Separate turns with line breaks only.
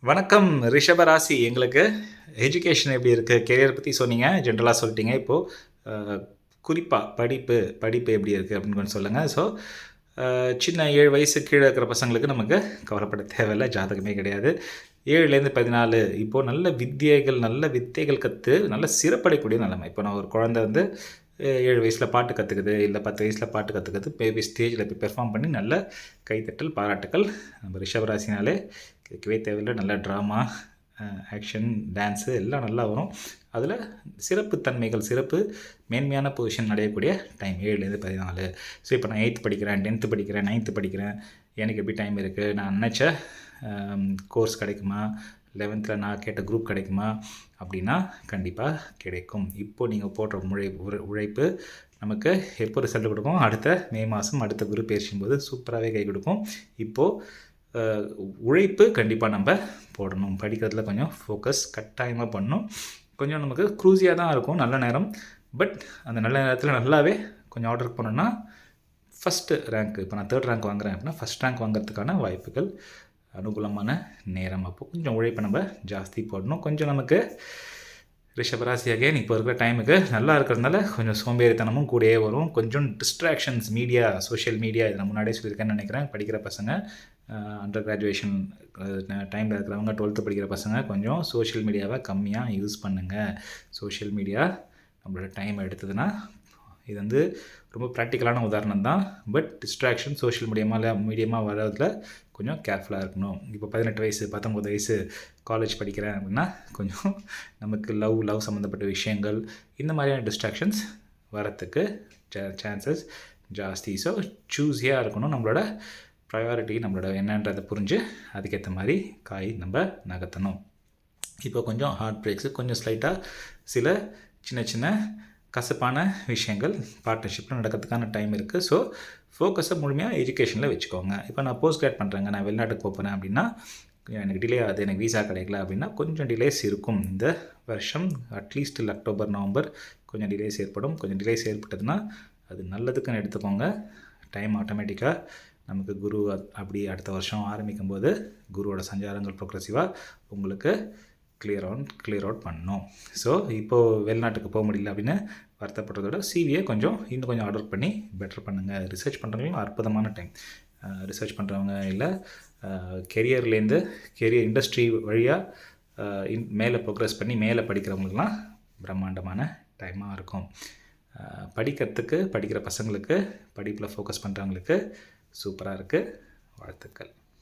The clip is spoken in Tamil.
வணக்கம் ரிஷபராசி. எங்களுக்கு எஜுகேஷன் எப்படி இருக்குது, கெரியர் பற்றி சொன்னீங்க, ஜென்ரலாக சொல்லிட்டீங்க. இப்போது குறிப்பாக படிப்பு எப்படி இருக்குது அப்படின்னு கொஞ்சம் சொல்லுங்கள். ஸோ சின்ன 7 வயசு கீழே இருக்கிற பசங்களுக்கு நமக்கு கவலைப்பட தேவையில்லை, ஜாதகமே கிடையாது. 7லேருந்து 14 இப்போது நல்ல வித்தைகள் கற்று நல்ல சிறப்படையக்கூடிய நிலைமை. இப்போ நான் ஒரு குழந்தை வந்து 7 வயசில் பாட்டு கற்றுக்குது, இல்லை 10 வயசில் பாட்டு கற்றுக்குது, பேபி ஸ்டேஜில் போய் பெர்ஃபார்ம் பண்ணி நல்ல கைத்தட்டல், பாராட்டுக்கள். நம்ம ரிஷபராசினாலே கேட்கவே தேவையில்லை. நல்ல ட்ராமா, ஆக்ஷன், டான்ஸு எல்லாம் நல்லா வரும். அதில் சிறப்பு மேன்மையான பொசிஷன் அடையக்கூடிய டைம் 7லேருந்து 14. ஸோ இப்போ நான் 8th படிக்கிறேன், 10th படிக்கிறேன், 9th படிக்கிறேன், எனக்கு எப்படி டைம் இருக்குது, நான் நினச்ச கோர்ஸ் கிடைக்குமா, 11th நான் கேட்ட குரூப் கிடைக்குமா அப்படின்னா கண்டிப்பாக கிடைக்கும். இப்போது நீங்கள் போடுற உழைப்பு நமக்கு எப்போ ரிசல்ட் கொடுக்கும், அடுத்த மே மாதம் அடுத்த குரு பயிற்சியும் போது சூப்பராகவே கை கொடுக்கும். இப்போது உழைப்பு கண்டிப்பாக நம்ம போடணும். படிக்கிறதுல கொஞ்சம் ஃபோக்கஸ் கட்டாயமாக பண்ணணும். கொஞ்சம் நமக்கு க்ரூஸியாக தான் இருக்கும் நல்ல நேரம். பட் அந்த நல்ல நேரத்தில் நல்லாவே கொஞ்சம் ஆர்டர் பண்ணோன்னா ஃபஸ்ட்டு ரேங்க், இப்போ நான் 3rd ரேங்க் வாங்குறேன் அப்படின்னா ஃபஸ்ட் ரேங்க் வாங்குறதுக்கான வாய்ப்புகள், அனுகூலமான நேரம். அப்போது கொஞ்சம் உழைப்பை நம்ம ஜாஸ்தி போடணும். கொஞ்சம் நமக்கு ரிஷபராசியாக இப்போ இருக்கிற டைமுக்கு நல்லா இருக்கிறதுனால கொஞ்சம் சோம்பேறித்தனமும் கூடயே வரும். கொஞ்சம் டிஸ்ட்ராக்ஷன்ஸ், மீடியா, சோஷியல் மீடியா, இதை நான் முன்னாடியே சொல்லியிருக்கேன்னு நினைக்கிறேன். படிக்கிற பசங்க, அண்டர் கிராஜுவேஷன் டைமில் இருக்கிறவங்க, 12th படிக்கிற பசங்க கொஞ்சம் சோஷியல் மீடியாவை கம்மியாக யூஸ் பண்ணுங்கள். சோஷியல் மீடியா நம்மளோட டைம் எடுத்ததுன்னா, இது வந்து ரொம்ப ப்ராக்டிக்கலான உதாரணம் தான். பட் டிஸ்ட்ராக்ஷன் சோஷியல் மீடியமாக வர்றதுல கொஞ்சம் கேர்ஃபுல்லாக இருக்கணும். இப்போ 18 வயசு 19 வயசு காலேஜ் படிக்கிறேன் அப்படின்னா கொஞ்சம் நமக்கு லவ் சம்மந்தப்பட்ட விஷயங்கள், இந்த மாதிரியான டிஸ்ட்ராக்ஷன்ஸ் வரத்துக்கு சான்சஸ் ஜாஸ்தி. ஸோ சூஸியாக இருக்கணும். நம்மளோட ப்ரையாரிட்டி நம்மளோட என்னன்றதை புரிஞ்சு அதுக்கேற்ற மாதிரி காய் நம்ம நகர்த்தணும். இப்போ கொஞ்சம் ஹார்ட் பிரேக்ஸு, கொஞ்சம் ஸ்லைட்டாக சில சின்ன கசப்பான விஷயங்கள் பார்ட்னர்ஷிப்பில் நடக்கிறதுக்கான டைம் இருக்குது. ஸோ ஃபோக்கஸை முழுமையாக எஜுகேஷனில் வச்சுக்கோங்க. இப்போ நான் போஸ்ட் கிராட் பண்ணுறேங்க, நான் வெளிநாட்டுக்கு போகிறேன் அப்படின்னா எனக்கு டிலே ஆகுது, எனக்கு வீசா கிடைக்கல அப்படின்னா கொஞ்சம் டிலேஸ் இருக்கும். இந்த வருஷம் அட்லீஸ்ட் அக்டோபர் நவம்பர் கொஞ்சம் டிலேஸ் ஏற்படும். கொஞ்சம் டிலேஸ் ஏற்பட்டதுன்னா அது நல்லதுக்குன்னு எடுத்துக்கோங்க. டைம் ஆட்டோமேட்டிக்காக நமக்கு குரு அப்படி அடுத்த வருஷம் ஆரம்பிக்கும் போது குருவோட சஞ்சாரங்கள் ப்ரோக்ரெசிவாக உங்களுக்கு கிளியர் அவுட் பண்ணணும். ஸோ இப்போது வெளிநாட்டுக்கு போக முடியல அப்படின்னு வருத்தப்படுறதோட சிவியை இன்னும் கொஞ்சம் ஆர்டர் பண்ணி பெட்டர் பண்ணுங்கள். ரிசர்ச் பண்ணுறவங்களும் அற்புதமான டைம். ரிசர்ச் பண்ணுறவங்க இல்லை, கெரியர் இண்டஸ்ட்ரி வழியாக மேலே ப்ரோக்ரெஸ் பண்ணி மேலே படிக்கிறவங்களுக்குலாம் பிரம்மாண்டமான டைமாக இருக்கும். படிக்கிற பசங்களுக்கு, படிப்பில் ஃபோக்கஸ் பண்ணுறவங்களுக்கு சூப்பராக இருக்குது. வாழ்த்துக்கள்.